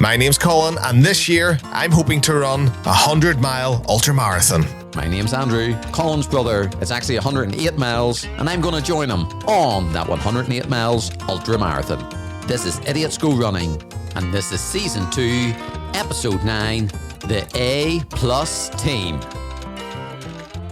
My name's Colin, and this year I'm hoping to run a 100-mile ultramarathon. My name's Andrew, Colin's brother. It's actually 108 miles, and I'm going to join him on that 108 miles ultramarathon. This is Idiots Go Running, and this is Season 2, Episode 9, the A+ Team.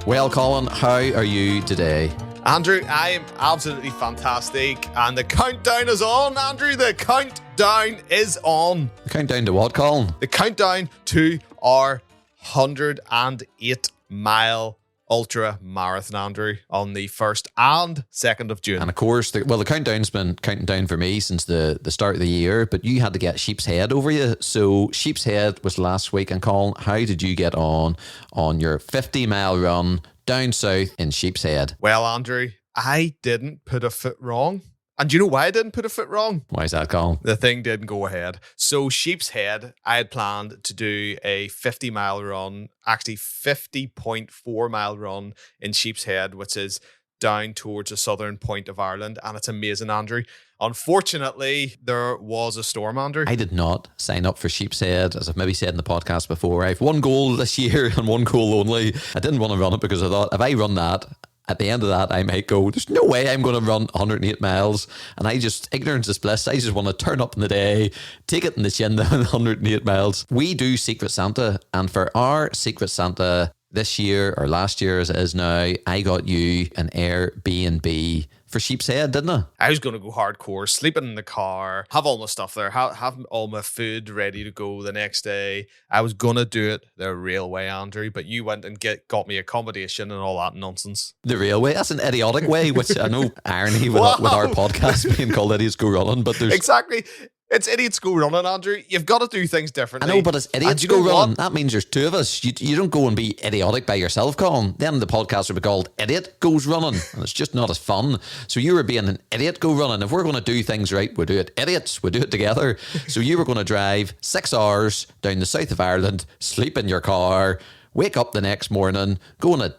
Well, Colin, how are you today? Andrew, I am absolutely fantastic, and the countdown is on, Andrew. The countdown is on. The countdown to what, Colin? The countdown to our 108-mile ultra marathon, Andrew, on the 1st and 2nd of June. And of course, the countdown's been counting down for me since the start of the year, but you had to get Sheep's Head over you. So Sheep's Head was last week, and Colin, how did you get on your 50-mile run down south in Sheep's Head? Well, Andrew, I didn't put a foot wrong. And do you know why I didn't put a foot wrong? Why is that, Colin? The thing didn't go ahead. So Sheep's Head, I had planned to do a 50-mile run, actually 50.4-mile run in Sheep's Head, which is down towards the southern point of Ireland. And it's amazing, Andrew. Unfortunately, there was a storm, Andrew. I did not sign up for Sheep's Head, as I've maybe said in the podcast before. I have one goal this year and one goal only. I didn't want to run it because I thought if I run that, at the end of that, I might go, there's no way I'm going to run 108 miles. And ignorance is bliss. I just want to turn up in the day, take it in the chin down 108 miles. We do Secret Santa. And for our Secret Santa this year, or last year as it is now, I got you an Airbnb for Sheep's Head, didn't I? I was going to go hardcore, sleeping in the car, have all my stuff there, have all my food ready to go the next day. I was going to do it the real way, Andrew, but you went and got me accommodation and all that nonsense. The real way? That's an idiotic way, which I know irony with our podcast being called Idiots Go Running, but there's... Exactly. It's Idiots Go Running, Andrew. You've got to do things differently. I know, but it's Idiots Go Running. That means there's two of us. You don't go and be idiotic by yourself, Colin. Then the podcast would be called Idiot Goes Running, and it's just not as fun. So you were being an idiot go running. If we're going to do things right, we'll do it idiots. We'll do it together. So you were going to drive 6 hours down the south of Ireland, sleep in your car, wake up the next morning, go on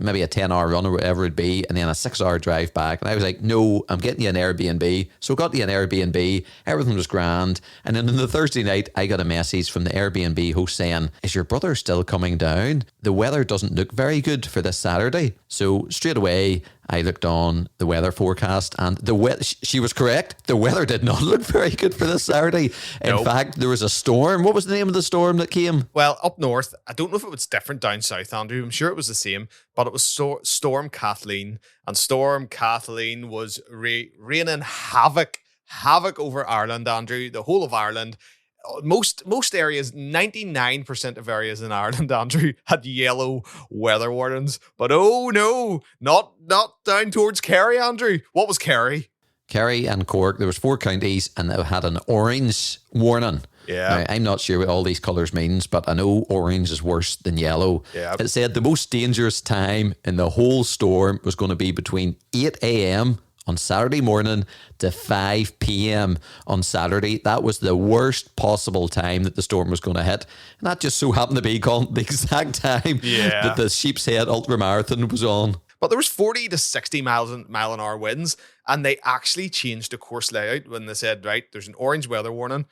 maybe a 10-hour run or whatever it'd be, and then a 6-hour drive back. And I was like, no, I'm getting you an Airbnb. So I got you an Airbnb. Everything was grand. And then on the Thursday night, I got a message from the Airbnb host saying, is your brother still coming down? The weather doesn't look very good for this Saturday. So straight away, I looked on the weather forecast, and she was correct. The weather did not look very good for this Saturday. In fact, there was a storm. What was the name of the storm that came? Well, up north, I don't know if it was different down south, Andrew. I'm sure it was the same, but it was Storm Kathleen, and Storm Kathleen was raining havoc over Ireland, Andrew. The whole of Ireland. Most areas, 99% of areas in Ireland, Andrew, had yellow weather warnings. But oh no, not down towards Kerry, Andrew. What was Kerry? Kerry and Cork, there was 4 counties, and they had an orange warning. Yeah. Now, I'm not sure what all these colours means, but I know orange is worse than yellow. Yeah. It said the most dangerous time in the whole storm was going to be between 8 a.m. on Saturday morning to 5 p.m. on Saturday. That was the worst possible time that the storm was going to hit. And that just so happened to be the exact time that the Sheep's Head Ultramarathon was on. But there was 40 to 60 mile an hour winds, and they actually changed the course layout when they said, right, there's an orange weather warning.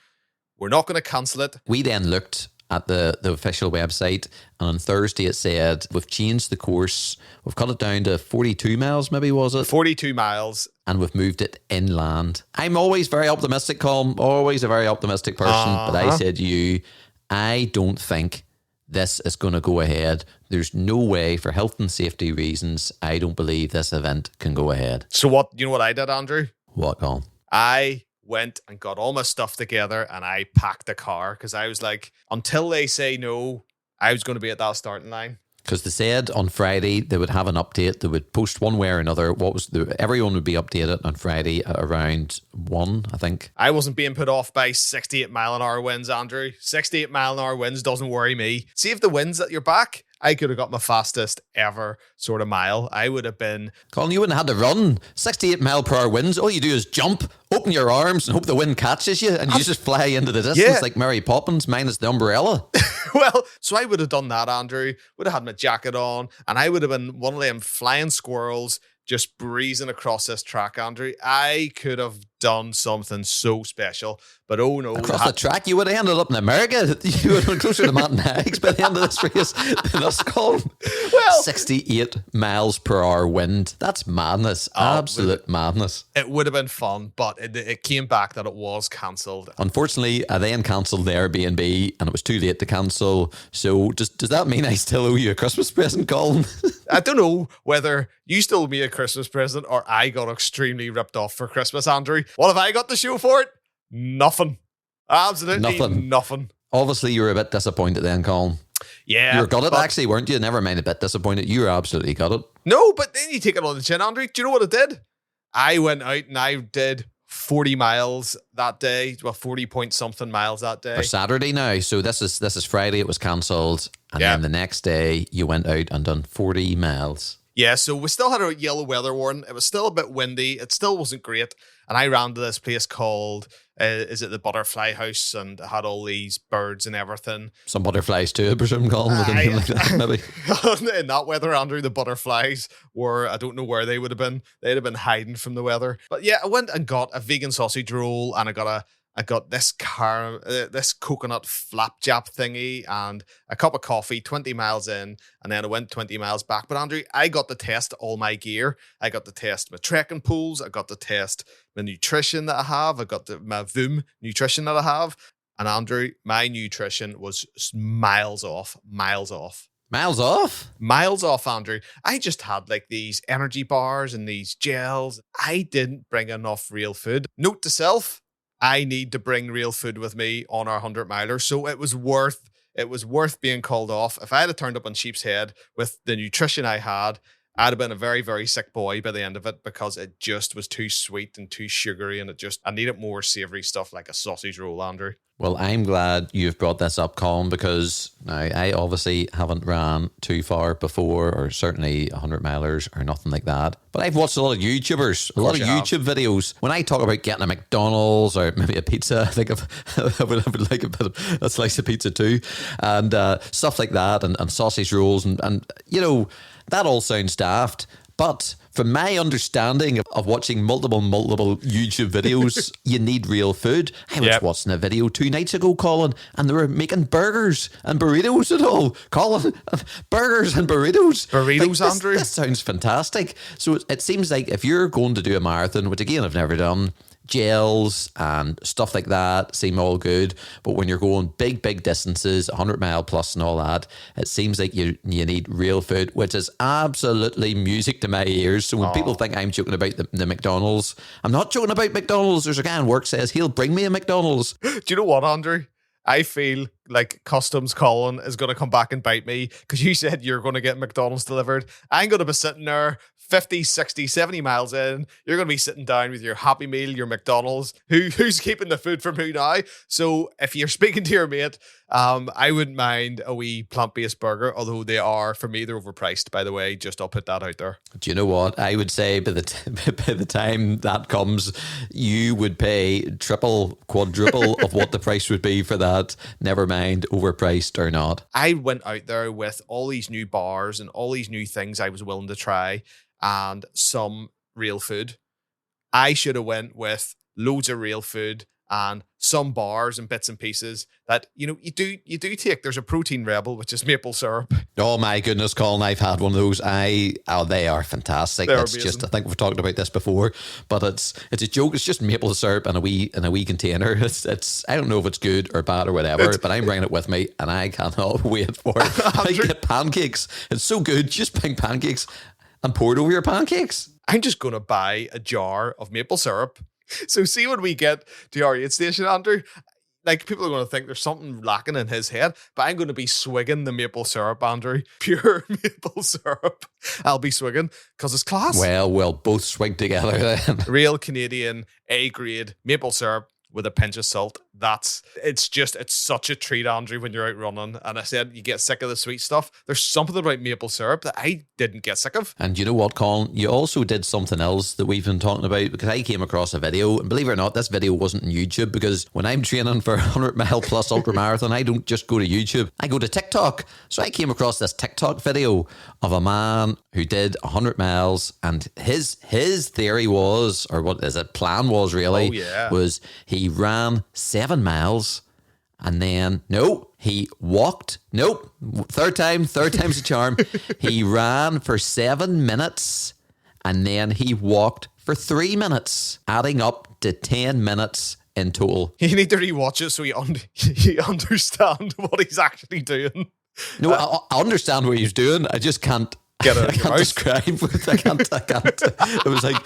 We're not going to cancel it. We then looked at the official website, and on Thursday it said we've changed the course, we've cut it down to 42 miles, maybe, was it? 42 miles. And we've moved it inland. I'm always very optimistic, Colin, always a very optimistic person, but I said to you, I don't think this is going to go ahead. There's no way, for health and safety reasons, I don't believe this event can go ahead. So you know what I did, Andrew? What, Colin? I went and got all my stuff together, and I packed the car, because I was like, until they say no, I was going to be at that starting line. Because they said on Friday they would have an update. They would post one way or another. Everyone would be updated on Friday at around 1, I think. I wasn't being put off by 68 mile an hour winds, Andrew. 68 mile an hour winds doesn't worry me. See if the wind's at your back, I could have got my fastest ever sort of mile. I would have been... Colin, you wouldn't have had to run. 68 mile per hour winds. All you do is jump, open your arms, and hope the wind catches you, and you just fly into the distance like Mary Poppins, minus the umbrella. Well, so I would have done that, Andrew. Would have had my jacket on, and I would have been one of them flying squirrels just breezing across this track, Andrew. I could have done something so special. But oh no. Across the track, you would have ended up in America. You would have been closer to Mountain Hags by the end of this race than us, Colin. Well, 68 miles per hour wind. That's madness. Absolute madness. It would have been fun, but it came back that it was cancelled. Unfortunately, I then cancelled the Airbnb and it was too late to cancel. So does that mean I still owe you a Christmas present, Colin? I don't know whether you still owe me a Christmas present or I got extremely ripped off for Christmas, Andrew. What have I got to show for it? Nothing. Absolutely nothing. Obviously, you were a bit disappointed then, Colin. Yeah. You were gutted, actually, weren't you? Never mind a bit disappointed. You were absolutely gutted. No, but then you take it on the chin, Andrew. Do you know what I did? I went out and I did 40 miles that day. Well, 40 point something miles that day. For Saturday now. So this is Friday. It was cancelled. And then the next day, you went out and done 40 miles. Yeah, so we still had a yellow weather warning. It was still a bit windy. It still wasn't great. And I ran to this place called, is it the Butterfly House? And it had all these birds and everything. Some butterflies too, I presume, Colin. Like that, maybe. In that weather, Andrew, the butterflies were, I don't know where they would have been. They'd have been hiding from the weather. But yeah, I went and got a vegan sausage roll and I got this coconut flapjack thingy and a cup of coffee 20 miles in, and then I went 20 miles back. But Andrew, I got to test all my gear. I got to test my trekking poles. I got to test my nutrition that I have. I got my VOOM nutrition that I have. And Andrew, my nutrition was miles off. Miles off, Andrew. I just had like these energy bars and these gels. I didn't bring enough real food. Note to self, I need to bring real food with me on our 100 miler. So it was worth being called off. If I had turned up on Sheep's Head with the nutrition I had, I'd have been a very, very sick boy by the end of it because it just was too sweet and too sugary, and I needed more savory stuff like a sausage roll, Andrew. Well, I'm glad you've brought this up, Colin, because now I obviously haven't ran too far before, or certainly 100 milers or nothing like that. But I've watched a lot of YouTubers, a lot of YouTube videos. When I talk about getting a McDonald's or maybe a pizza, I think I would like a slice of pizza too, and stuff like that, and sausage rolls, and you know, that all sounds daft. But from my understanding of watching multiple YouTube videos, you need real food. I was watching a video 2 nights ago, Colin, and they were making burgers and burritos and all. Colin, burgers and burritos. Burritos, Andrew? This sounds fantastic. So it seems like if you're going to do a marathon, which again I've never done, gels and stuff like that seem all good, but when you're going big distances, 100 mile plus and all that, it seems like you need real food, which is absolutely music to my ears. So when people think I'm joking about the McDonald's, I'm not joking about McDonald's. There's a guy in work says he'll bring me a McDonald's. Do you know what, Andrew? I feel like Customs Colin is going to come back and bite me because you said you're going to get McDonald's delivered. I'm going to be sitting there 50, 60, 70 miles in. You're going to be sitting down with your Happy Meal, your McDonald's. Who's keeping the food from who now? So if you're speaking to your mate, I wouldn't mind a wee plant-based burger, although they're overpriced, by the way. Just I'll put that out there. Do you know what? I would say by the time that comes, you would pay triple, quadruple of what the price would be for that. Never mind overpriced or not. I went out there with all these new bars and all these new things I was willing to try and some real food. I should have went with loads of real food and some bars and bits and pieces that, you know, you do take. There's a Protein Rebel, which is maple syrup. Oh my goodness, Colin, I've had one of those. They are fantastic. It's just, I think we've talked about this before, but it's a joke. It's just maple syrup in a wee container. It's I don't know if it's good or bad or whatever, but I'm bringing it with me and I cannot wait for it. I get pancakes. It's so good. Just bring pancakes and pour it over your pancakes. I'm just going to buy a jar of maple syrup. So see when we get to our aid station, Andrew, like people are going to think there's something lacking in his head, but I'm going to be swigging the maple syrup, Andrew. Pure maple syrup. I'll be swigging because it's class. Well, we'll both swig together then. Real Canadian A-grade maple syrup with a pinch of salt. it's such a treat, Andrew, when you're out running. And I said you get sick of the sweet stuff. There's something about maple syrup that I didn't get sick of. And you know what, Colin? You also did something else that we've been talking about, because I came across a video, and believe it or not, this video wasn't on YouTube, because when I'm training for a 100-mile plus ultra marathon, I don't just go to YouTube, I go to TikTok. So I came across this TikTok video of a man who did 100 miles, and his theory was, or what is it, plan was really, was he ran 7 miles, and then, he walked. Third time's a charm. He ran for 7 minutes, and then he walked for 3 minutes, adding up to 10 minutes in total. You need to rewatch it so you understand what he's actually doing. No, I understand what he's doing. I just can't. Get it. I can't describe it. I can't. It was like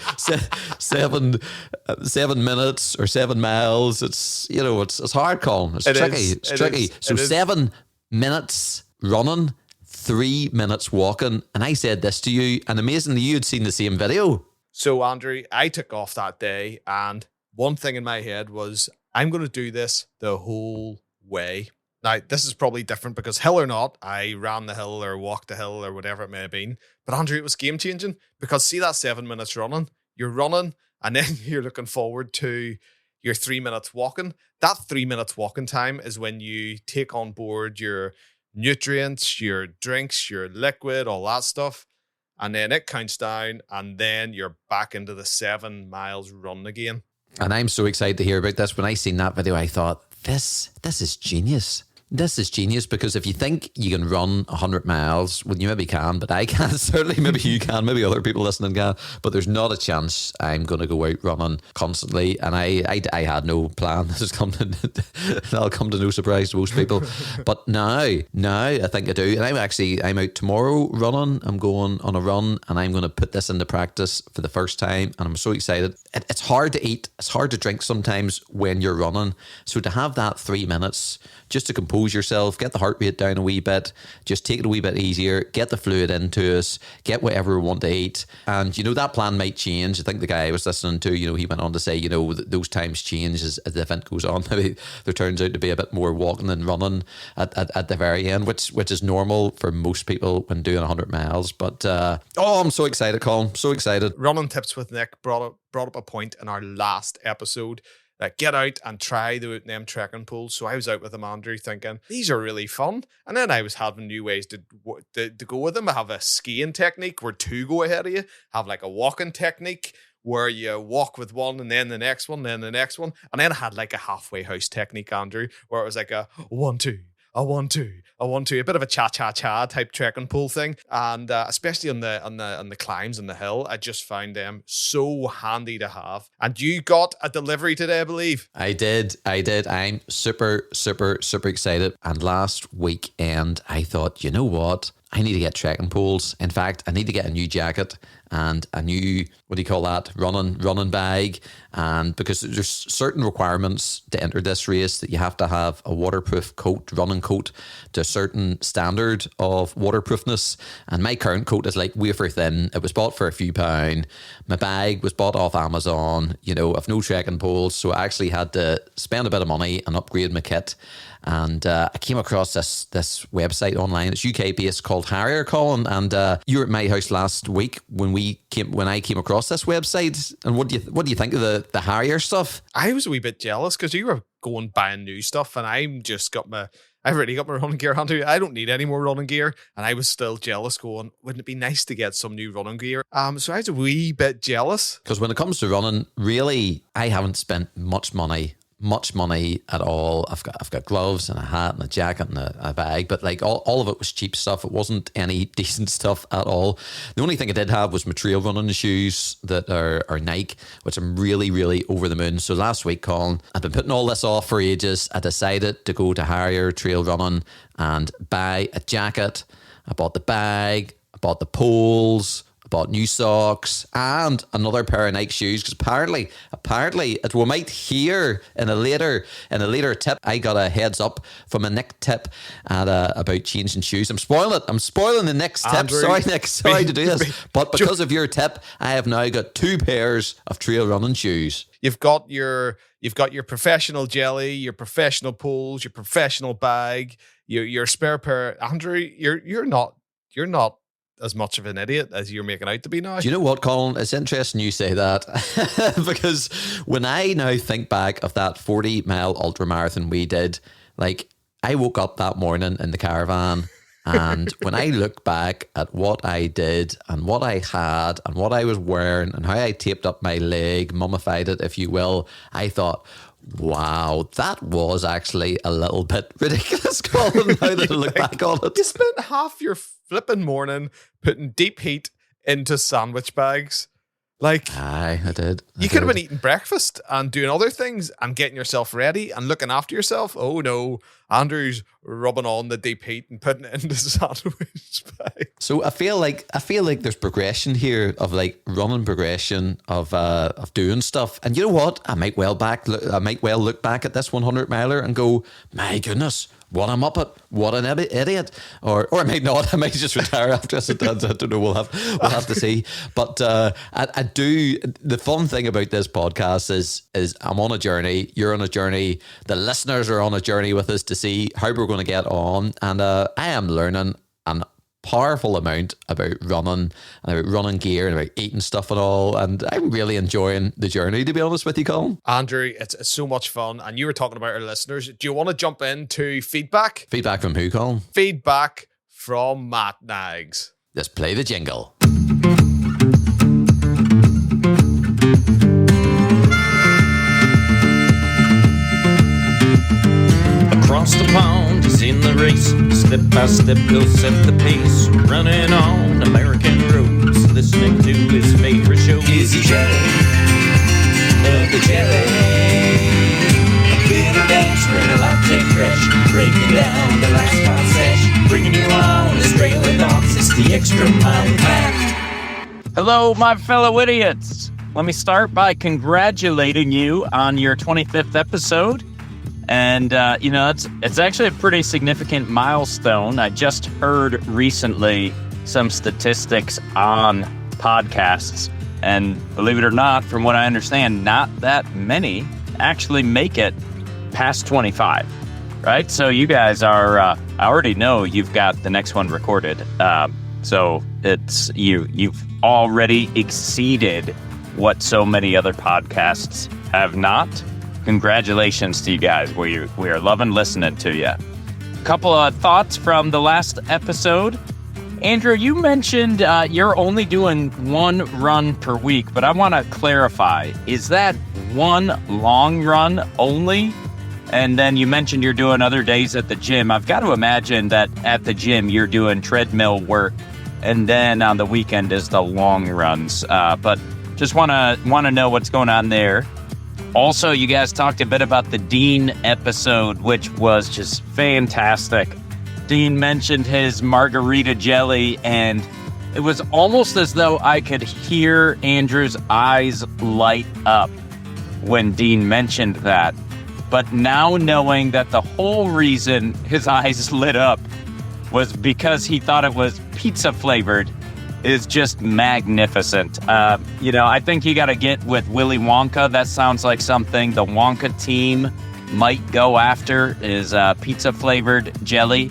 7 minutes or 7 miles. It's hard, Colin. It's tricky. It's tricky. So 7 minutes running, 3 minutes walking. And I said this to you, and amazingly, you had seen the same video. So, Andrew, I took off that day, and one thing in my head was, I'm going to do this the whole way. Now, this is probably different because, hill or not, I ran the hill or walked the hill or whatever it may have been. But Andrew, it was game-changing, because see that 7 minutes running? You're running, and then you're looking forward to your 3 minutes walking. That 3 minutes walking time is when you take on board your nutrients, your drinks, your liquid, all that stuff. And then it counts down, and then you're back into the 7 miles run again. And I'm so excited to hear about this. When I seen that video, I thought, this is genius. This is genius, because if you think you can run 100 miles, well, you maybe can, but I can't. Certainly, maybe you can, maybe other people listening can, but there's not a chance I'm going to go out running constantly. And I had no plan. That'll come to no surprise to most people. But now I think I do. And I'm out tomorrow running. I'm going on a run, and I'm going to put this into practice for the first time. And I'm so excited. It's hard to eat. It's hard to drink sometimes when you're running. So to have that 3 minutes just to compose yourself, get the heart rate down a wee bit, just take it a wee bit easier, get the fluid into us, get whatever we want to eat. And, that plan might change. I think the guy I was listening to, he went on to say, those times change as the event goes on. Maybe there turns out to be a bit more walking than running at the very end, which is normal for most people when doing 100 miles. But, I'm so excited, Colin. So excited. Running Tips with Nick brought up a point in our last episode. Get out and try them trekking poles. So I was out with him, Andrew, thinking, these are really fun. And then I was having new ways to go with them. I have a skiing technique where two go ahead of you. Have like a walking technique where you walk with one and then the next one, then the next one. And then I had like a halfway house technique, Andrew, where it was like a 1, 2, a 1, 2, a 1, 2, a bit of a cha-cha-cha type trekking pole thing. And especially on the climbs on the hill, I just found them so handy to have. And you got a delivery today, I believe. I did. I'm super, super, super excited. And last weekend, I thought, you know what? I need to get trekking poles. In fact, I need to get a new jacket and a new, running bag. And because there's certain requirements to enter this race, that you have to have a waterproof coat, running coat, to a certain standard of waterproofness. And my current coat is like wafer thin. It was bought for a few £. My bag was bought off Amazon. I've no trekking poles, so I actually had to spend a bit of money and upgrade my kit. And I came across this website online. It's UK based, called Harrier, Colin. And you were at my house last week when I came across this website. And what do you think of the Harrier stuff? I was a wee bit jealous because you were going buying new stuff, and I've already got my running gear, Hunter. I don't need any more running gear. And I was still jealous, going, wouldn't it be nice to get some new running gear? So I was a wee bit jealous. Because when it comes to running, really, I haven't spent much money at all. I've got gloves and a hat and a jacket and a bag, but like all of it was cheap stuff. It wasn't any decent stuff at all. The only thing I did have was my trail running shoes that are Nike, which I'm really, really over the moon. So last week, Colin, I've been putting all this off for ages. I decided to go to Harrier Trail Running and buy a jacket. I bought the bag, I bought the poles, bought new socks and another pair of Nike shoes, because apparently we might hear in a later tip. I got a heads up from a Nick tip about changing shoes. I'm spoiling the next tip. Andrew, Sorry, Nick. Sorry to do this, but because of your tip, I have now got 2 pairs of trail running shoes. You've got your professional jelly, your professional poles, your professional bag, your spare pair. Andrew, you're not as much of an idiot as you're making out to be now. Do you know what, Colin? It's interesting you say that because when I now think back of that 40-mile ultramarathon we did, like, I woke up that morning in the caravan, and when I look back at what I did and what I had and what I was wearing and how I taped up my leg, mummified it, if you will, I thought, wow, that was actually a little bit ridiculous, Colin, now that I look back on it. You spent half your flipping morning putting deep heat into sandwich bags. Like, Aye, I did. You could have been eating breakfast and doing other things and getting yourself ready and looking after yourself. Oh no, Andrew's rubbing on the deep heat and putting it into sandwich bags. So I feel like there's progression here of like running progression of doing stuff. And you know what? I might well look back at this 100 miler and go, my goodness, what I'm up at, what an idiot, or I might not. I might just retire after this. I don't know. We'll have to see. But I do. The fun thing about this podcast is I'm on a journey. You're on a journey. The listeners are on a journey with us to see how we're going to get on. And I am learning an powerful amount about running and about running gear and about eating stuff and all, and I'm really enjoying the journey, to be honest with you, Colin. Andrew, it's so much fun, and you were talking about our listeners. Do you want to jump into feedback? Feedback from who, Colin? Feedback from Matt Nags. Let's play the jingle. Across the pond, he's in the race. Step by step, he'll set the pace. Running on American roads, listening to his favorite show. Is he jelly? Love the jelly. A bitter dance, bring a latte fresh. Breaking down the last mile sesh. Bringing you on his trailer thoughts. It's the Extra Mile Pack. Hello, my fellow idiots. Let me start by congratulating you on your 25th episode. And, it's actually a pretty significant milestone. I just heard recently some statistics on podcasts. And believe it or not, from what I understand, not that many actually make it past 25, right? So you guys are, I already know you've got the next one recorded. So it's you've already exceeded what so many other podcasts have not. Congratulations to you guys. We are loving listening to you. Couple of thoughts from the last episode. Andrew, you mentioned you're only doing one run per week, but I want to clarify. Is that one long run only? And then you mentioned you're doing other days at the gym. I've got to imagine that at the gym you're doing treadmill work, and then on the weekend is the long runs. But just want to know what's going on there. Also, you guys talked a bit about the Dean episode, which was just fantastic. Dean mentioned his margarita jelly, and it was almost as though I could hear Andrew's eyes light up when Dean mentioned that. But now knowing that the whole reason his eyes lit up was because he thought it was pizza flavored is just magnificent. I think you got to get with Willy Wonka. That sounds like something the Wonka team might go after, is pizza flavored jelly.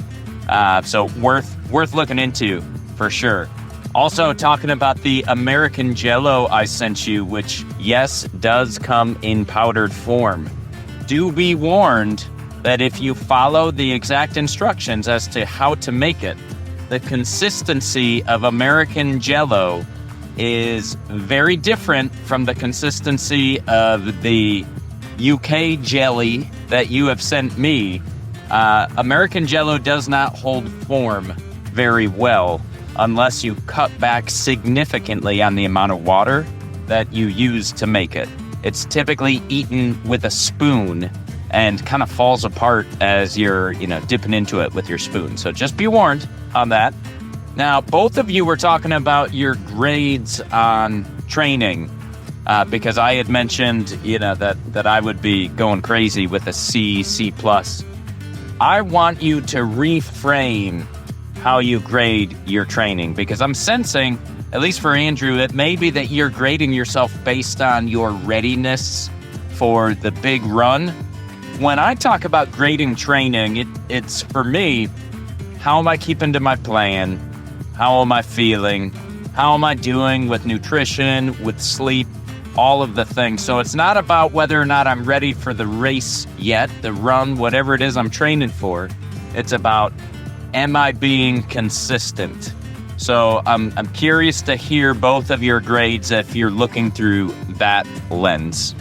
So worth looking into for sure. Also talking about the American Jello I sent you, which yes, does come in powdered form. Do be warned that if you follow the exact instructions as to how to make it, the consistency of American Jello is very different from the consistency of the UK jelly that you have sent me. American Jello does not hold form very well unless you cut back significantly on the amount of water that you use to make it. It's typically eaten with a spoon and kind of falls apart as you're, dipping into it with your spoon. So just be warned on that. Now, both of you were talking about your grades on training, because I had mentioned, that I would be going crazy with a C, C+. I want you to reframe how you grade your training, because I'm sensing, at least for Andrew, it may be that you're grading yourself based on your readiness for the big run. When I talk about grading training, it's for me, how am I keeping to my plan? How am I feeling? How am I doing with nutrition, with sleep, all of the things? So it's not about whether or not I'm ready for the race yet, the run, whatever it is I'm training for. It's about, am I being consistent? So I'm curious to hear both of your grades if you're looking through that lens.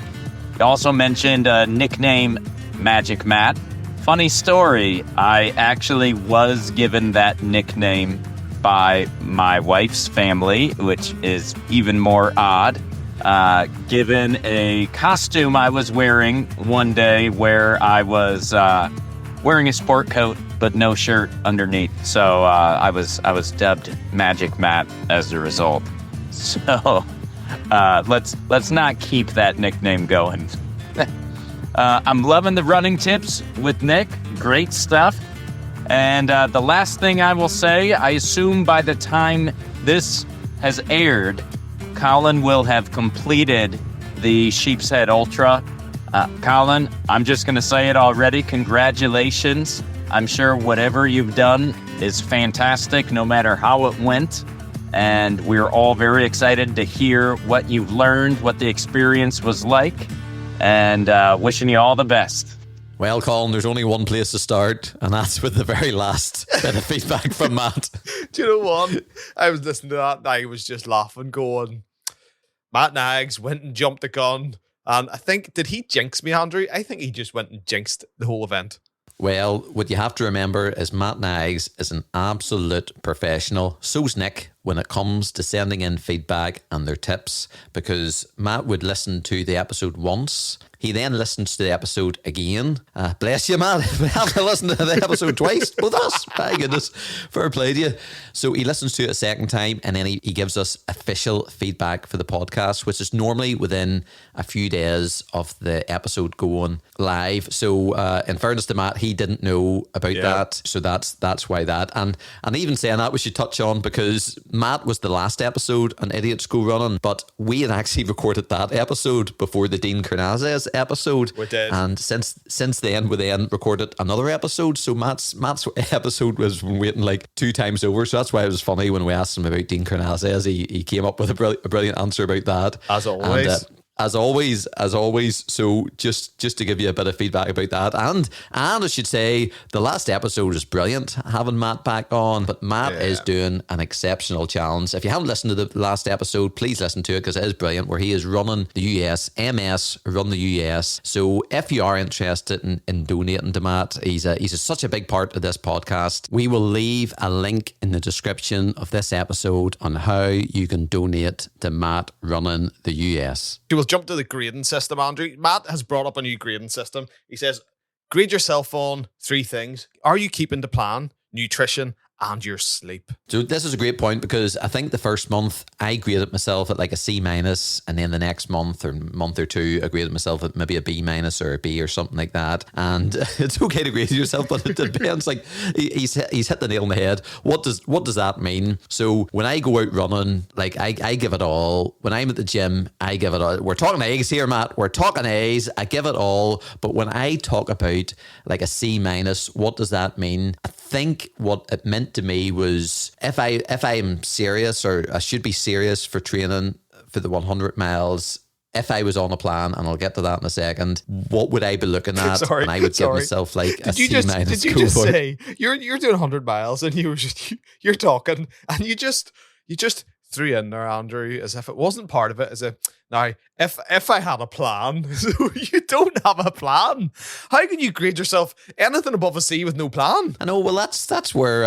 You also mentioned a nickname, Magic Matt. Funny story, I actually was given that nickname by my wife's family, which is even more odd, given a costume I was wearing one day where I was wearing a sport coat but no shirt underneath. So I was dubbed Magic Matt as a result. So let's not keep that nickname going. I'm loving the running tips with Nick. Great stuff. And the last thing I will say, I assume by the time this has aired, Colin will have completed the Sheep's Head Ultra. Colin, I'm just going to say it already. Congratulations. I'm sure whatever you've done is fantastic, no matter how it went. And we're all very excited to hear what you've learned, what the experience was like, and wishing you all the best. Well, Colin, there's only one place to start, and that's with the very last bit of feedback from Matt. Do you know what? I was listening to that and I was just laughing, going, Matt Nags went and jumped the gun. And I think, did he jinx me, Andrew? I think he just went and jinxed the whole event. Well, what you have to remember is Matt Nags is an absolute professional. So's Nick when it comes to sending in feedback and their tips, because Matt would listen to the episode once. He then listens to the episode again. Bless you, Matt. We have to listen to the episode twice. Both of us. My goodness. Fair play to you. So he listens to it a second time, and then he gives us official feedback for the podcast, which is normally within a few days of the episode going live. So in fairness to Matt, he didn't know about that. So that's why that. And even saying that, we should touch on, because Matt was the last episode on Idiots Go Running, but we had actually recorded that episode before the Dean Carnazes episode. We did. And since then, we then recorded another episode. So Matt's episode was waiting like 2 times over. So that's why it was funny when we asked him about Dean Carnazes. He came up with a brilliant answer about that. As always. And, as always. So just to give you a bit of feedback about that, and I should say the last episode is brilliant, having Matt back on. But Matt is doing an exceptional challenge. If you haven't listened to the last episode, please listen to it, because it is brilliant, where he is running the US, MS Run the US. So if you are interested in donating to Matt, he's such a big part of this podcast. We will leave a link in the description of this episode on how you can donate to Matt running the US. We'll jump to the grading system, Andrew. Matt has brought up a new grading system. He says, grade yourself on 3 things. Are you keeping to plan, nutrition, and your sleep? So this is a great point, because I think the first month I graded myself at like a C-, and then the next month or 2 I graded myself at maybe a B- or a B or something like that. And it's okay to grade yourself, but it depends. Like he's hit the nail on the head. What does that mean? So when I go out running, like I give it all. When I'm at the gym, I give it all. We're talking A's here, Matt. We're talking A's. I give it all. But when I talk about like a C-, what does that mean? I think what it meant to me was, if I'm serious, or I should be serious for training for the 100 miles, if I was on a plan, and I'll get to that in a second, what would I be looking at? And I would give myself like a C-. Did you just say you're doing 100 miles and you're talking, and you just threw in there, Andrew, as if it wasn't part of it, as if, now, if I had a plan, so you don't have a plan. How can you grade yourself anything above a C with no plan? I know, well, that's where,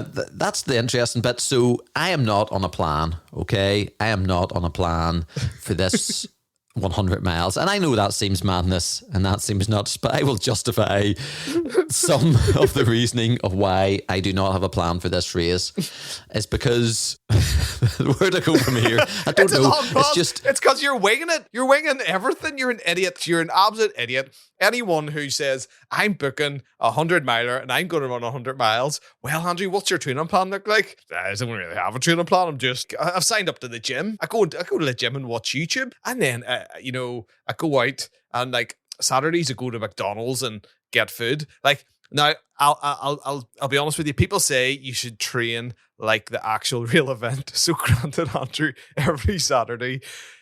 that's the interesting bit. So I am not on a plan, okay? I am not on a plan for this 100 miles. And I know that seems madness and that seems nuts, but I will justify some of the reasoning of why I do not have a plan for this race. It's because where to go from here? I don't know. It's because you're winging it. You're winging everything. You're an idiot. You're an absolute idiot. Anyone who says, I'm booking 100 miler and I'm going to run 100 miles. Well, Andrew, what's your training plan look like? I don't really have a training plan. I've signed up to the gym. I go to the gym and watch YouTube. And then, I go out and like Saturdays I go to McDonald's and get food. Like now, I'll be honest with you. People say you should train like the actual real event. So granted, Andrew, every Saturday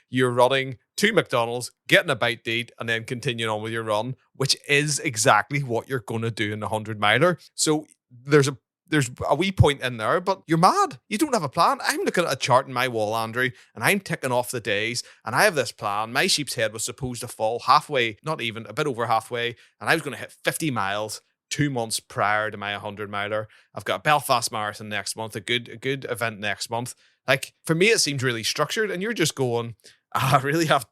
you're running to McDonald's, getting a bite to eat, and then continuing on with your run, which is exactly what you're going to do in the 100 miler. So there's a wee point in there, but you're mad. You don't have a plan. I'm looking at a chart in my wall, Andrew, and I'm ticking off the days, and I have this plan. My sheep's head was supposed to fall halfway, not even, a bit over halfway, and I was going to hit 50 miles 2 months prior to my 100 miler. I've got a Belfast Marathon next month, a good event next month. Like, for me, it seems really structured, and you're just going, I really have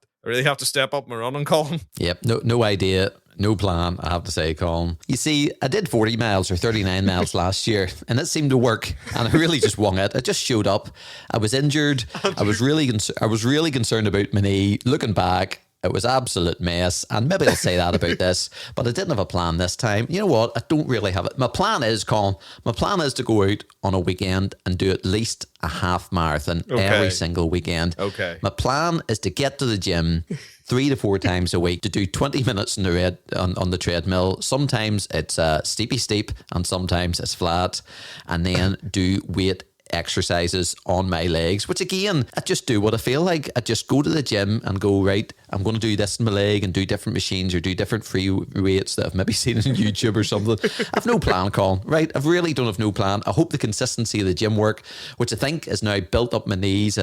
to step up my running, Colin. Yep, no idea, no plan, I have to say, Colin. You see, I did 40 miles or 39 miles last year, and it seemed to work, and I really just wung it. I just showed up. I was injured. I was really concerned about my knee. Looking back, it was absolute mess, and maybe I'll say that about this, but I didn't have a plan this time. You know what? I don't really have it. My plan is, Colin, to go out on a weekend and do at least a half marathon every single weekend. Okay. My plan is to get to the gym 3 to 4 times a week, to do 20 minutes on the treadmill. Sometimes it's steep, and sometimes it's flat, and then do weight exercises on my legs, which again, I just do what I feel like. I just go to the gym and go, right, I'm going to do this in my leg and do different machines or do different free weights that I've maybe seen on YouTube or something. I've no plan, Colin, right? I really don't have no plan. I hope the consistency of the gym work, which I think is now built up my knees.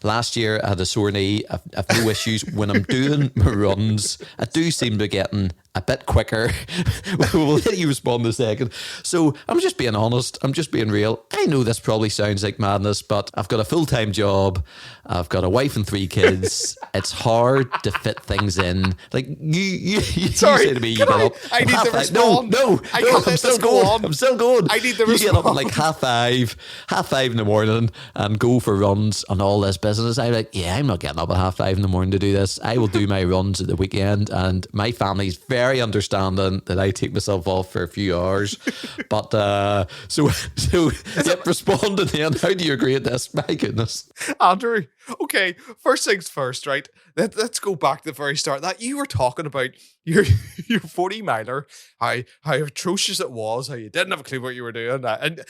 Last year I had a sore knee. I've no issues. When I'm doing my runs, I do seem to be getting a bit quicker. We'll let you respond in a second. So I'm just being honest. I'm just being real. I know this probably sounds like madness, but I've got a full-time job. I've got a wife and 3 kids. It's hard to fit things in. Like you Sorry, say to me, you get up. I need to respond. No, I'm still going. I'm still going. I need to respond. You get up at like 5:30 in the morning and go for runs and all this business. I'm like, yeah, I'm not getting up at 5:30 in the morning to do this. I will do my runs at the weekend, and my family's very understanding that I take myself off for a few hours. But so yep, respond, and then how do you agree with this? My goodness, Andrew. Okay, first things first, right? Let's go back to the very start. That you were talking about your 40 miler, how atrocious it was, how you didn't have a clue what you were doing, and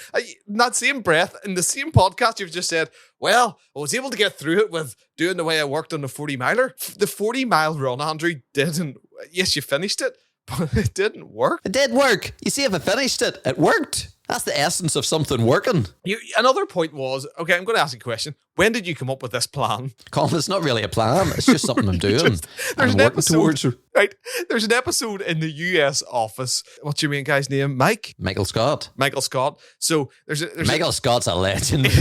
in that same breath, in the same podcast, you've just said, "Well, I was able to get through it with doing the way I worked on the 40 miler." The 40 mile run, Andrew, didn't. Yes, you finished it, but it didn't work. It did work. You see, if I finished it, it worked. That's the essence of something working. Another point was, okay, I'm going to ask you a question. When did you come up with this plan? Colin, it's not really a plan. It's just something I'm doing. There's an episode, right? There's an episode in the US office. What's your main guy's name? Michael Scott. So there's Michael Scott's a legend.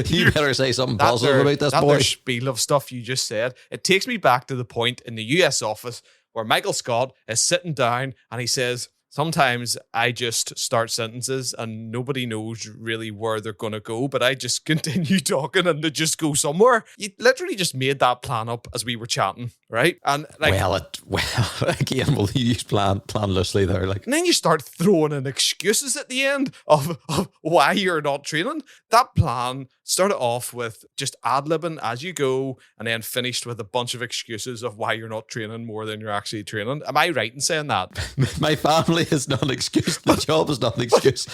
You better say something positive about this boy. That spiel of stuff you just said. It takes me back to the point in the US office where Michael Scott is sitting down and he says, sometimes I just start sentences and nobody knows really where they're going to go, but I just continue talking and they just go somewhere. You literally just made that plan up as we were chatting, right? And again, we'll use plan loosely there. Like, and then you start throwing in excuses at the end of why you're not training. That plan started off with just ad-libbing as you go and then finished with a bunch of excuses of why you're not training more than you're actually training. Am I right in saying that? My family is not an excuse. My job is not an excuse.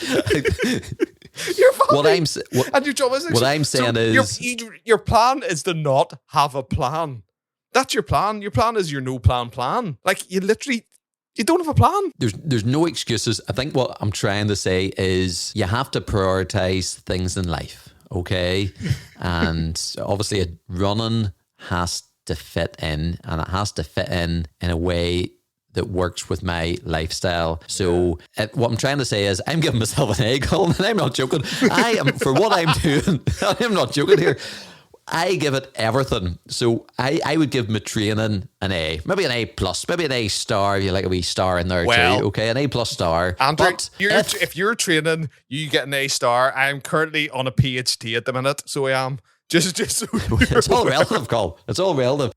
Your family, what I'm saying is your plan is to not have a plan. That's your plan. Your plan is your no plan. Like you don't have a plan. There's no excuses. I think what I'm trying to say is you have to prioritize things in life. Okay. And obviously running has to fit in, and it has to fit in a way that works with my lifestyle. So what I'm trying to say is I'm giving myself an egg, Colin, and I'm not joking. For what I'm doing, I'm not joking here. I give it everything. So I would give my training an A. Maybe an A plus, maybe an A star if you like a wee star in there too. Okay, an A plus star. Andrew, But if you're training, you get an A star. I'm currently on a PhD at the minute, so I am. Just so it's all relative, Colin. It's all relative.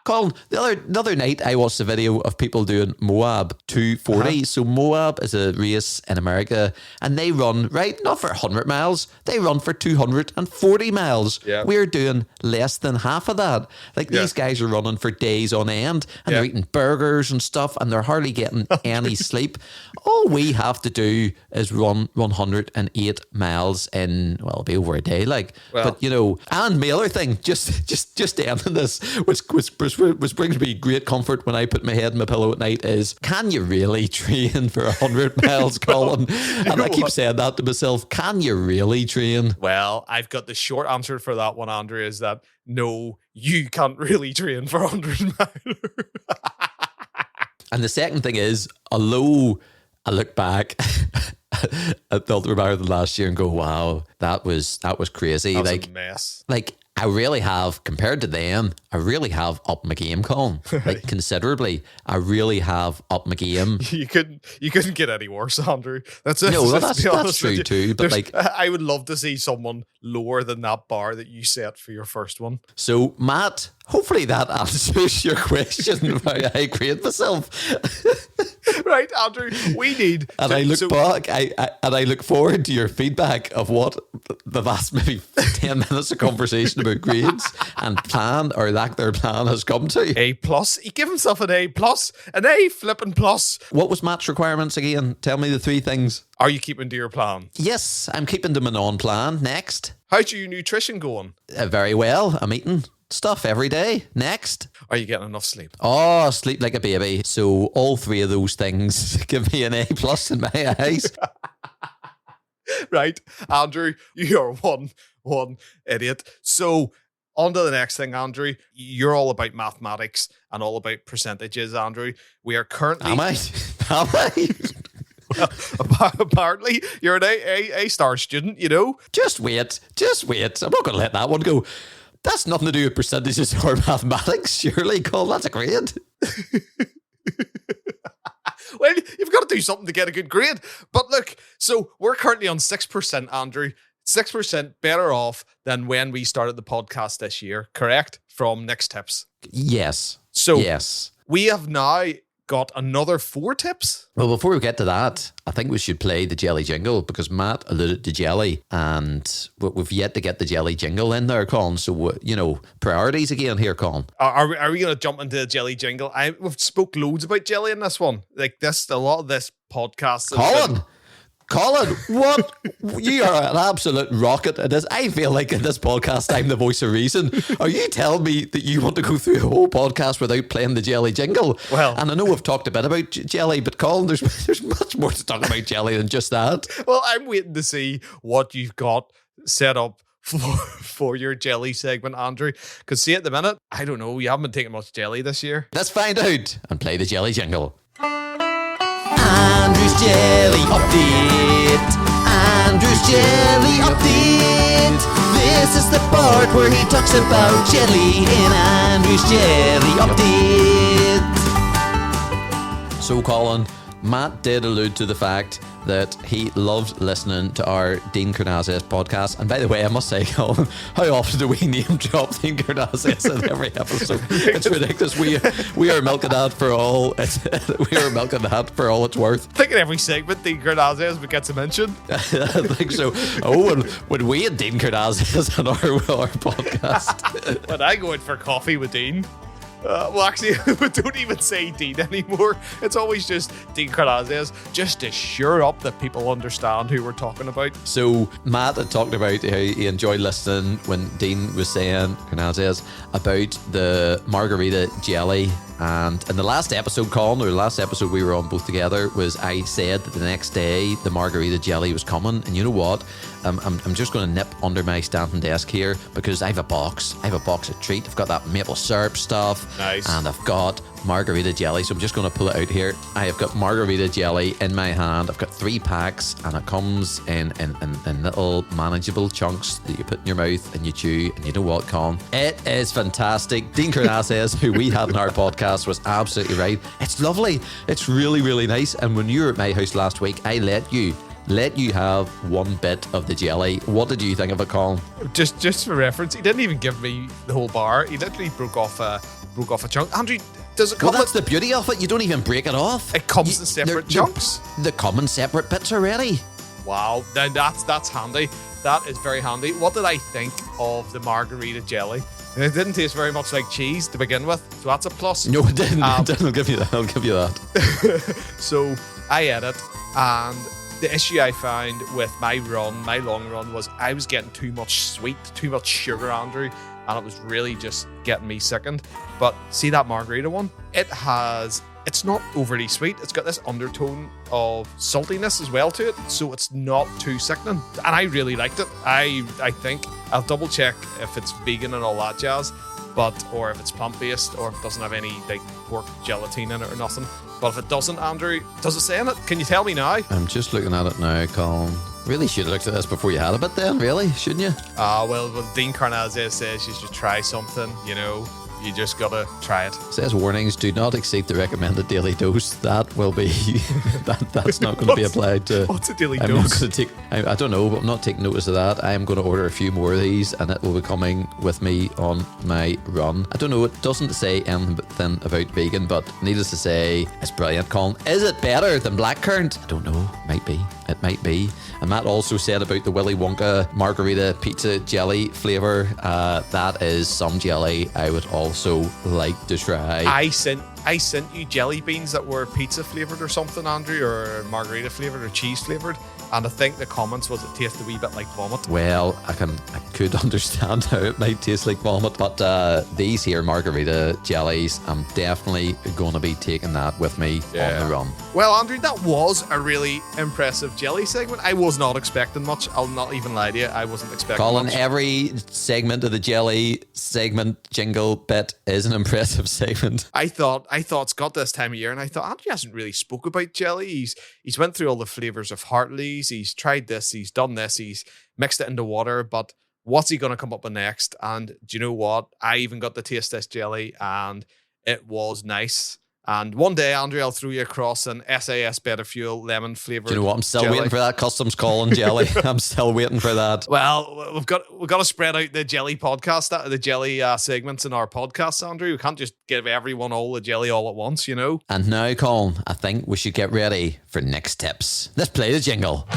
Colin, the other night I watched a video of people doing Moab 240. So Moab is a race in America and they run, right, not for 100 miles, they run for 240 miles. Yeah. We're doing less than half of that. Like these guys are running for days on end and they're eating burgers and stuff and they're hardly getting any sleep. All we have to do is run 108 miles in, well, it'll be over a day, like. But, you know, and my other thing, just to end on this, which brings me great comfort when I put my head in my pillow at night is, can you really train for 100 miles, Colin? And I keep saying that to myself, can you really train? Well, I've got the short answer for that one, Andrew, is that no, you can't really train for 100 miles. And the second thing is, although I look back at the Ultra Marathon last year and go, wow, that was crazy. That's like a mess. Like I really have, compared to them, I really have upped my game, Colin. Like considerably. I really have upped my game. You couldn't get any worse, Andrew. That's it. No, well, Let's be that's honest with true you. too. But There's- like, I would love to see someone lower than that bar that you set for your first one. so Matt, hopefully that answers your question about how I grade myself. Right, Andrew, we need... And I look back, I look forward to your feedback of what the last maybe 10 minutes of conversation about grades and plan or lack their plan has come to. A plus. He gave himself an A plus. An A flipping plus. What was Matt's requirements again? Tell me the three things. Are you keeping to your plan? Yes, I'm keeping to my non-plan. Next. How's your nutrition going? Very well. I'm eating stuff every day. Next. Are you getting enough sleep? Oh, sleep like a baby. So all three of those things give me an A plus in my eyes. Right, Andrew, you are one idiot. So on to the next thing, Andrew. You're all about mathematics and all about percentages, Andrew. We are currently... Am I? Am I? Well, apparently, you're an A star student, you know? Just wait. I'm not going to let that one go. That's nothing to do with percentages or mathematics, surely, Cole. That's a grade. Well, you've got to do something to get a good grade. But look, so we're currently on 6%, Andrew. 6% better off than when we started the podcast this year, correct? From Next Tips. Yes. So yes. We have now got another 4 tips. Well, before we get to that, I think we should play the jelly jingle because Matt alluded to jelly and we've yet to get the jelly jingle in there, Colin. So, you know, priorities again here, Colin. Are we going to jump into the jelly jingle? We've spoke loads about jelly in this one. Like this, a lot of this podcast. Colin, what? You are an absolute rocket at this. I feel like in this podcast, I'm the voice of reason. Are you telling me that you want to go through a whole podcast without playing the jelly jingle? Well, and I know we've talked a bit about jelly, but Colin, there's much more to talk about jelly than just that. Well, I'm waiting to see what you've got set up for your jelly segment, Andrew. Because see, at the minute, I don't know, you haven't been taking much jelly this year. Let's find out and play the jelly jingle. Andrew's Jelly Update. Andrew's Jelly Update. This is the part where he talks about jelly in Andrew's Jelly Update. So, Colin, Matt did allude to the fact that he loved listening to our Dean Carnazes podcast. And by the way, I must say, Colin, how often do we name drop Dean Carnazes in every episode? It's ridiculous. We are milking that for all. We are milking that for all it's worth. I think in every segment, Dean Carnazes would get a mention. I think so. Oh, when we had Dean Carnazes on our podcast. When I go in for coffee with Dean. Well, actually, we don't even say Dean anymore. It's always just Dean Carnazes, just to sure up that people understand who we're talking about. So Matt had talked about how he enjoyed listening when Dean was saying, Carnazes, about the margarita jelly. And in the last episode, Colin, or the last episode we were on both together, was I said that the next day the margarita jelly was coming. And you know what? I'm just going to nip under my standing desk here because I have a box. I have a box of treat. I've got that maple syrup stuff. Nice. And I've got margarita jelly. So I'm just going to pull it out here. I have got margarita jelly in my hand. I've got 3 packs, and it comes in little manageable chunks that you put in your mouth and you chew. And you know what, Colin? It is fantastic. Dean Carnasses, who we had in our podcast, was absolutely right. It's lovely. It's really, really nice. And when you were at my house last week, I let you have 1 bit of the jelly. What did you think of it, Colin? Just for reference, he didn't even give me the whole bar. He literally broke off a chunk. Andrew, does it come? Well, that's the beauty of it. You don't even break it off. It comes in separate chunks. They come in separate bits already. Wow, then that's handy. That is very handy. What did I think of the margarita jelly? It didn't taste very much like cheese to begin with, so that's a plus. No, it didn't. It didn't. I'll give you that. So I ate it, and the issue I found with my long run, was I was getting too much sweet, too much sugar, Andrew, and it was really just getting me sickened. But see that margarita one? It's not overly sweet. It's got this undertone of saltiness as well to it, so it's not too sickening. And I really liked it. I think I'll double check if it's vegan and all that jazz, or if it's plant-based, or if it doesn't have any like pork gelatin in it or nothing. But if it doesn't, Andrew, does it say in it? Can you tell me now? I'm just looking at it now, Colin. Really should have looked at this before you had a bit then, really, shouldn't you? Well, Dean Carnasses says you should try something, you just gotta try it. It says warnings, do not exceed the recommended daily dose. That will be, that's not going to be applied to. What's a daily I'm dose? not going to take, I don't know, but I'm not taking notice of that. I am going to order a few more of these, and it will be coming with me on my run. I don't know, it doesn't say anything about vegan, but needless to say, it's brilliant, Colin. Is it better than blackcurrant? I don't know, might be. It might be. And Matt also said about the Willy Wonka margarita pizza jelly flavour. That is some jelly I would also like to try. I sent you jelly beans that were pizza flavoured or something, Andrew, or margarita flavoured or cheese flavoured. And I think the comments was it tasted a wee bit like vomit. Well, I could understand how it might taste like vomit, but these here margarita jellies, I'm definitely going to be taking that with me on the run. Well, Andrew, that was a really impressive jelly segment. I was not expecting much. I'll not even lie to you. I wasn't expecting Colin, much. every segment of the jelly segment jingle bit is an impressive segment. I thought it's got this time of year, and I thought Andrew hasn't really spoke about jelly. He's went through all the flavours of Hartley's. He's tried this. He's done this. He's mixed it into water. But what's he going to come up with next? And do you know what? I even got to taste this jelly, and it was nice. And one day, Andrew, I'll throw you across an SAS Better Fuel lemon flavoured. Do you know what? I'm still waiting for that customs Colin jelly. I'm still waiting for that. Well, we've got to spread out the jelly podcast, the jelly segments in our podcast, Andrew. We can't just give everyone all the jelly all at once, And now, Colin, I think we should get ready for next tips. Let's play the jingle.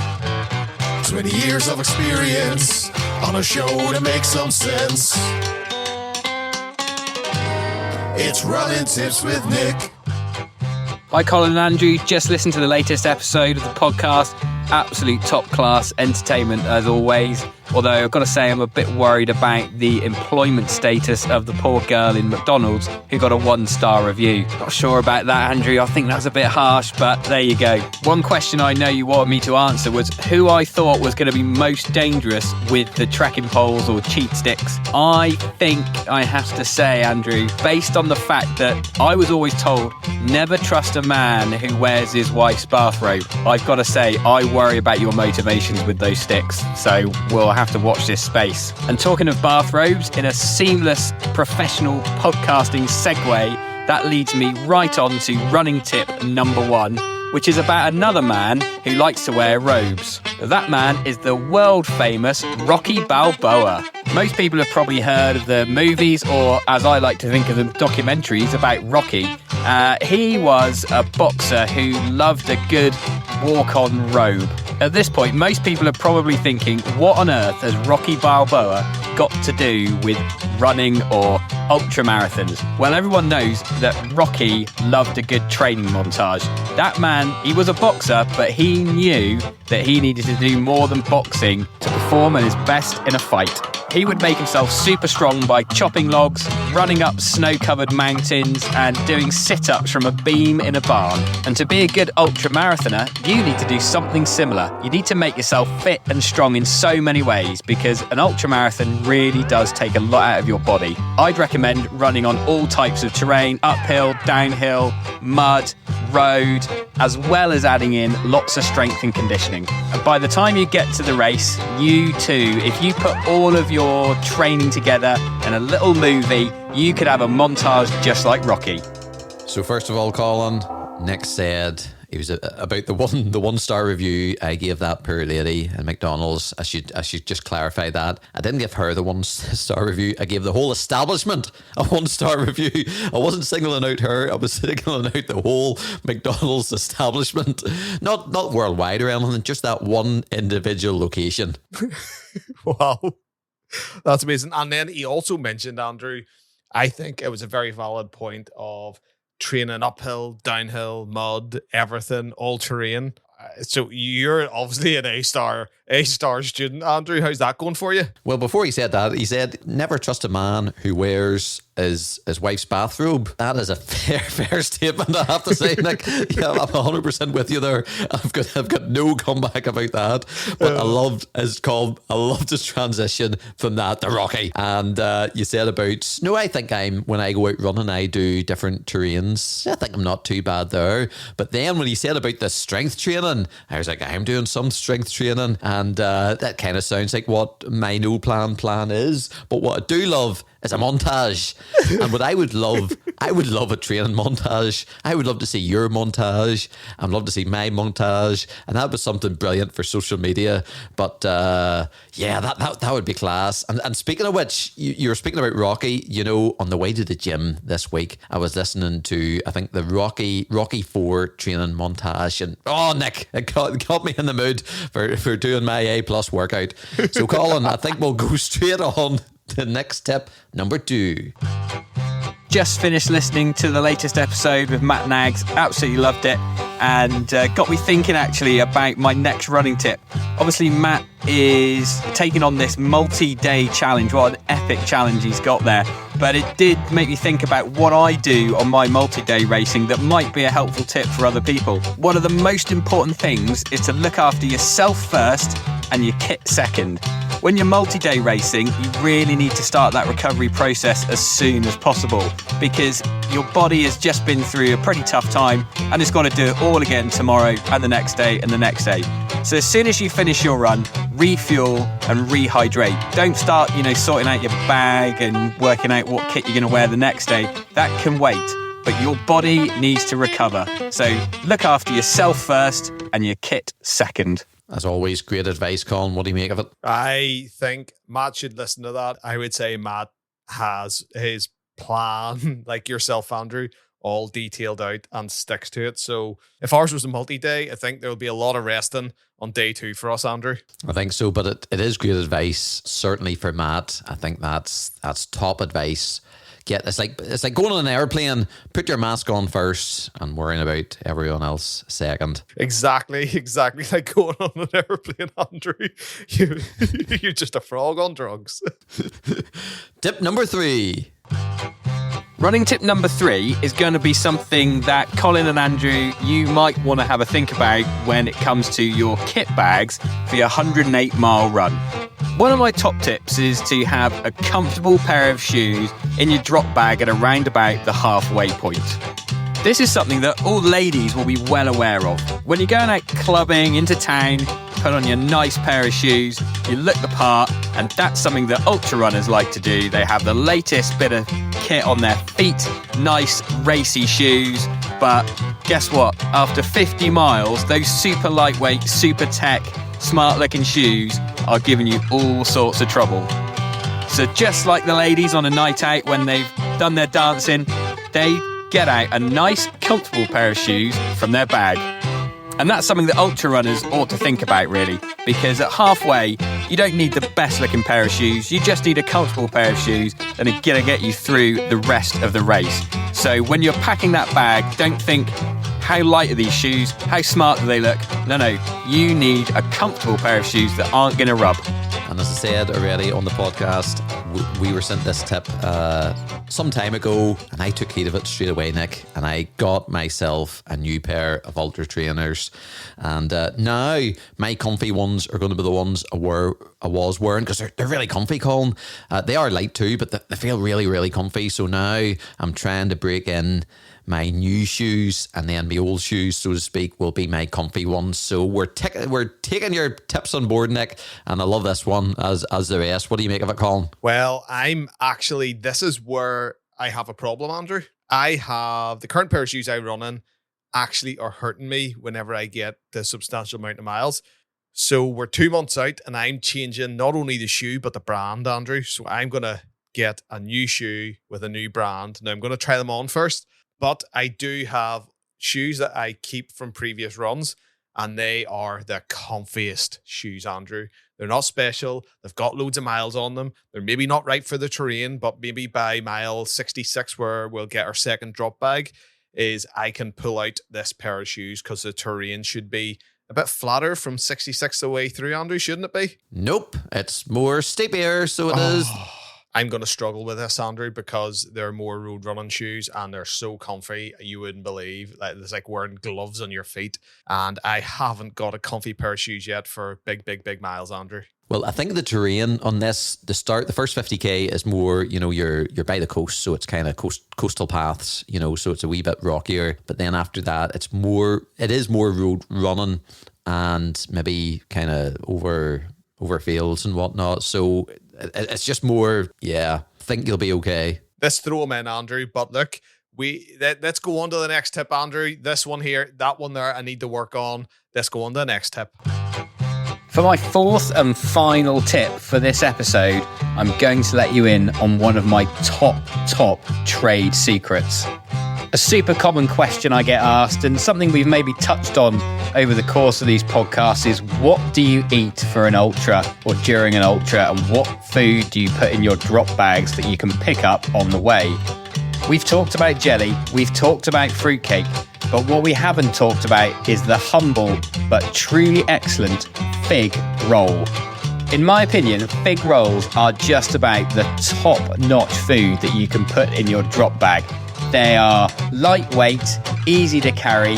20 years of experience on a show to make some sense. It's Running Tips with Nick. Hi, Colin and Andrew. Just listened to the latest episode of the podcast. Absolute top class entertainment as always. Although I've got to say I'm a bit worried about the employment status of the poor girl in McDonald's who got a 1-star review. Not sure about that, Andrew. I think that's a bit harsh, but there you go. One question I know you wanted me to answer was who I thought was going to be most dangerous with the trekking poles or cheat sticks. I think I have to say, Andrew, based on the fact that I was always told never trust a man who wears his wife's bathrobe. I've got to say, I worry about your motivations with those sticks. So we'll have to watch this space. And talking of bathrobes, in a seamless professional podcasting segue, that leads me right on to running tip number 1, which is about another man who likes to wear robes. That man is the world famous Rocky Balboa. Most people have probably heard of the movies, or as I like to think of them, documentaries about Rocky. He was a boxer who loved a good walk-on robe. At this point, most people are probably thinking, what on earth has Rocky Balboa got to do with running or ultramarathons? Well, everyone knows that Rocky loved a good training montage. That man, he was a boxer, but he knew that he needed to do more than boxing to perform at his best in a fight. He would make himself super strong by chopping logs, running up snow-covered mountains, and doing sit-ups from a beam in a barn. And to be a good ultra-marathoner, you need to do something similar. You need to make yourself fit and strong in so many ways, because an ultra-marathon really does take a lot out of your body. I'd recommend running on all types of terrain, uphill, downhill, mud, road, as well as adding in lots of strength and conditioning. And by the time you get to the race, you too, if you put all of your training together in a little movie, you could have a montage just like Rocky. So first of all, Colin, Nick said it was about the 1-star review I gave that poor lady at McDonald's. I should just clarify that. I didn't give her the 1-star review. I gave the whole establishment a 1-star review. I wasn't singling out her. I was singling out the whole McDonald's establishment. Not worldwide or anything, just that one individual location. Wow. That's amazing. And then he also mentioned, Andrew, I think it was a very valid point of training uphill, downhill, mud, everything, all terrain. So you're obviously an A-star student, Andrew. How's that going for you? Well, before he said that, he said, never trust a man who wears his wife's bathrobe. That is a fair statement, I have to say, Nick. Yeah, I'm 100% with you there. I've got no comeback about that. But I loved his transition from that to Rocky. And you said about, no, I think when I go out running, I do different terrains. I think I'm not too bad there. But then when he said about the strength training, I was like, I'm doing some strength training. And that kind of sounds like what my no plan is. But what I do love is a montage. And what I would love a training montage. I would love to see your montage. I'd love to see my montage. And that was something brilliant for social media. But yeah, that would be class. And speaking of which, you were speaking about Rocky. You know, on the way to the gym this week, I was listening to, I think, the Rocky 4 training montage. And oh, Nick, it got me in the mood for doing my A+ workout. So Colin, I think we'll go straight on to next tip number 2. Just finished listening to the latest episode with Matt Naggs. Absolutely loved it, and got me thinking actually about my next running tip. Obviously, Matt is taking on this multi-day challenge. What an epic challenge he's got there. But it did make me think about what I do on my multi-day racing that might be a helpful tip for other people. One of the most important things is to look after yourself first and your kit second. When you're multi-day racing, you really need to start that recovery process as soon as possible, because your body has just been through a pretty tough time and it's got to do it all again tomorrow and the next day and the next day. So as soon as you finish your run, refuel and rehydrate. Don't start, sorting out your bag and working out what kit you're going to wear the next day. That can wait, but your body needs to recover. So look after yourself first and your kit second. As always, great advice, Colin. What do you make of it? I think Matt should listen to that. I would say Matt has his plan, like yourself, Andrew, all detailed out and sticks to it. So if ours was a multi-day, I think there will be a lot of resting on day 2 for us, Andrew. I think so, but it is great advice, certainly for Matt. I think that's top advice. It's like going on an airplane, put your mask on first and worrying about everyone else second. Exactly like going on an airplane, Andrew. You're just a frog on drugs. Tip number 3. Running tip number 3 is going to be something that Colin and Andrew, you might want to have a think about when it comes to your kit bags for your 108-mile run. One of my top tips is to have a comfortable pair of shoes in your drop bag at around about the halfway point. This is something that all ladies will be well aware of. When you're going out clubbing into town, put on your nice pair of shoes, you look the part, and that's something that ultra runners like to do. They have the latest bit of kit on their feet, nice racy shoes, but guess what? After 50 miles, those super lightweight, super tech, smart looking shoes are giving you all sorts of trouble. So just like the ladies on a night out when they've done their dancing, they get out a nice comfortable pair of shoes from their bag. And that's something that ultra runners ought to think about, really, because at halfway you don't need the best looking pair of shoes, you just need a comfortable pair of shoes that are going to get you through the rest of the race. So when you're packing that bag, don't think, how light are these shoes? How smart do they look? No, you need a comfortable pair of shoes that aren't going to rub. And as I said already on the podcast, we were sent this tip some time ago, and I took heed of it straight away, Nick, and I got myself a new pair of Ultra trainers. And now my comfy ones are going to be the ones I was wearing, because they're really comfy, Colin. They are light too, but they feel really, really comfy. So now I'm trying to break in my new shoes, and then my old shoes, so to speak, will be my comfy ones. So we're taking your tips on board, Nick, and I love this one as the rest. What do you make of it, Colin? Well, this is where I have a problem, Andrew. I have the current pair of shoes I run in actually are hurting me whenever I get the substantial amount of miles. So we're 2 months out, and I'm changing not only the shoe, but the brand, Andrew. So I'm going to get a new shoe with a new brand. Now I'm going to try them on first. But I do have shoes that I keep from previous runs, and they are the comfiest shoes, Andrew. They're not special. They've got loads of miles on them. They're maybe not right for the terrain, but maybe by mile 66, where we'll get our second drop bag, is I can pull out this pair of shoes, because the terrain should be a bit flatter from 66 the way through, Andrew, shouldn't it be? Nope. It's more steepier, so it is. I'm going to struggle with this, Andrew, because they're more road running shoes, and they're so comfy you wouldn't believe. It's like wearing gloves on your feet, and I haven't got a comfy pair of shoes yet for big miles, Andrew. Well, I think the terrain on this, the first 50k is more, you're by the coast, so it's kind of coastal paths, so it's a wee bit rockier. But then after that, it is more road running, and maybe kind of over fields and whatnot. So it's just more, I think you'll be okay. Let's throw them in, Andrew. But look, let's go on to the next tip, Andrew. This one here, that one there, I need to work on. Let's go on to the next tip. For my fourth and final tip for this episode, I'm going to let you in on one of my top trade secrets. A super common question I get asked, and something we've maybe touched on over the course of these podcasts, is what do you eat for an ultra or during an ultra, and what food do you put in your drop bags that you can pick up on the way? We've talked about jelly, we've talked about fruitcake, but what we haven't talked about is the humble but truly excellent fig roll. In my opinion, fig rolls are just about the top-notch food that you can put in your drop bag. They are lightweight, easy to carry,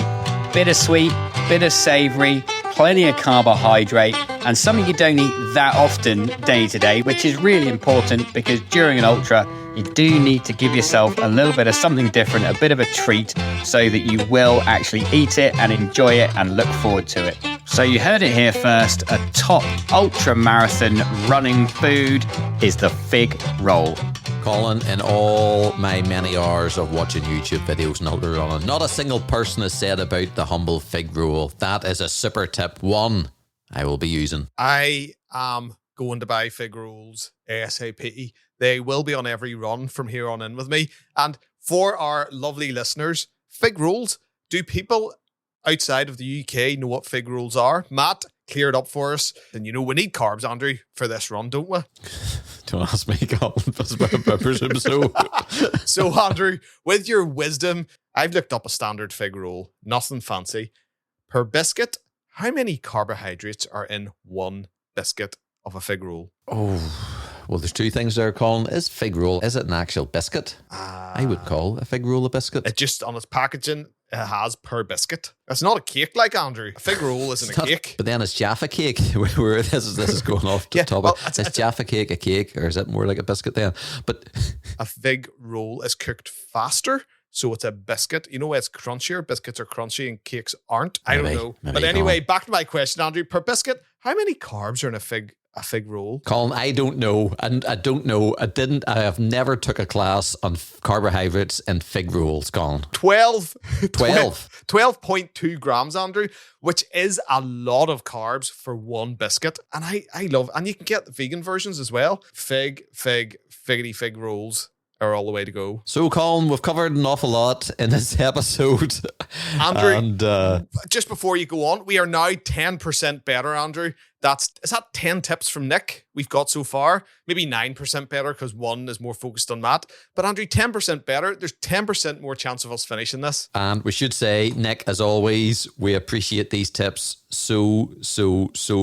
bittersweet, bitter savoury, plenty of carbohydrate, and something you don't eat that often day to day, which is really important, because during an ultra, you do need to give yourself a little bit of something different, a bit of a treat, so that you will actually eat it and enjoy it and look forward to it. So you heard it here first, a top ultra marathon running food is the fig roll. Colin, in all my many hours of watching YouTube videos and ultra running, not a single person has said about the humble fig roll. That is a super tip one I will be using. I am going to buy fig rolls ASAP. They will be on every run from here on in with me. And for our lovely listeners, fig rolls, do people outside of the UK know what fig rolls are? Matt, clear it up for us. And we need carbs, Andrew, for this run, don't we? Don't ask me, Colin. I presume so. So, Andrew, with your wisdom, I've looked up a standard fig roll. Nothing fancy. Per biscuit, how many carbohydrates are in one biscuit of a fig roll? Oh, well, there's two things there, Colin. Is fig roll, is it an actual biscuit? I would call a fig roll a biscuit. It just, on its packaging, it has per biscuit. It's not a cake like, Andrew. A fig roll isn't a cake. But then it's Jaffa cake. Where this is going off the topic. Well, is Jaffa cake a cake, or is it more like a biscuit then? But a fig roll is cooked faster, so it's a biscuit. It's crunchier. Biscuits are crunchy and cakes aren't. I don't know. But anyway, back to my question, Andrew. Per biscuit, how many carbs are in a fig roll? Colin, I don't know. And I don't know. I have never took a class on carbohydrates and fig rolls, Colin. 12.2 grams, Andrew, which is a lot of carbs for one biscuit. And I love, and you can get the vegan versions as well. Figgity fig rolls are all the way to go. So, Colin, we've covered an awful lot in this episode. Andrew, just before you go on, we are now 10% better, Andrew. Is that 10 tips from Nick we've got so far? Maybe 9% better because one is more focused on Matt. But Andrew, 10% better. There's 10% more chance of us finishing this. And we should say, Nick, as always, we appreciate these tips so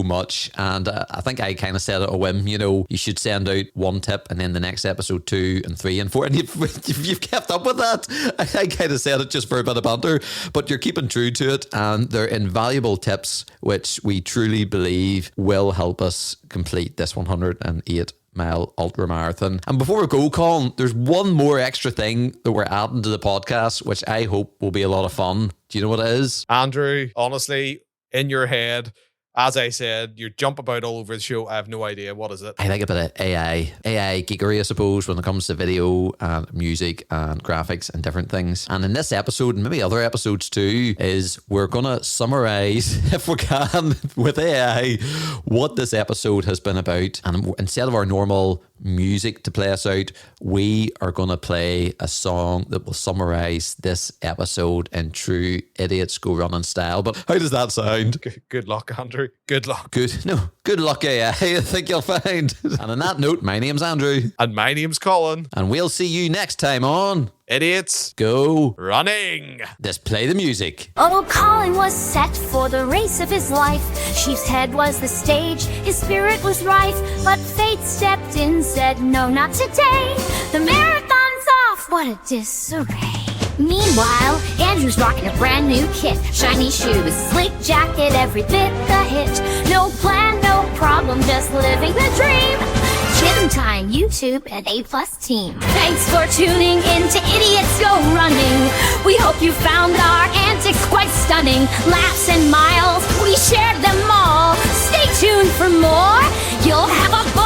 much. And I think I kind of said it a whim, you know, you should send out one tip and then the next episode 2 and 3 and 4. And you've kept up with that. I kind of said it just for a bit of banter, but you're keeping true to it. And they're invaluable tips, which we truly believe will help us complete this 108-mile ultra marathon. And before we go, Colin, there's one more extra thing that we're adding to the podcast, which I hope will be a lot of fun. Do you know what it is? Andrew, honestly, in your head, as I said, you jump about all over the show. I have no idea. What is it? I think a bit of AI geekery, I suppose, when it comes to video and music and graphics and different things. And in this episode, and maybe other episodes too, is we're going to summarize, if we can, with AI, what this episode has been about. And instead of our normal music to play us out, we are going to play a song that will summarize this episode in true Idiots Go Running style. But how does that sound? Good luck, Andrew. Good luck. Good luck, AI. I think you'll find. And on that note, my name's Andrew. And my name's Colin. And we'll see you next time on Idiots Go Running. Just play the music. Oh, Colin was set for the race of his life. Sheep's Head was the stage, his spirit was rife. But fate stepped in, said, no, not today. The marathon's off, what a disarray. Meanwhile, Andrew's rocking a brand new kit. Shiny shoes, sleek jacket, every bit a hit. No plan, no problem, just living the dream. Chin Time, YouTube, and A+ team. Thanks for tuning in to Idiots Go Running. We hope you found our antics quite stunning. Laughs and miles, we shared them all. Stay tuned for more. You'll have a ball.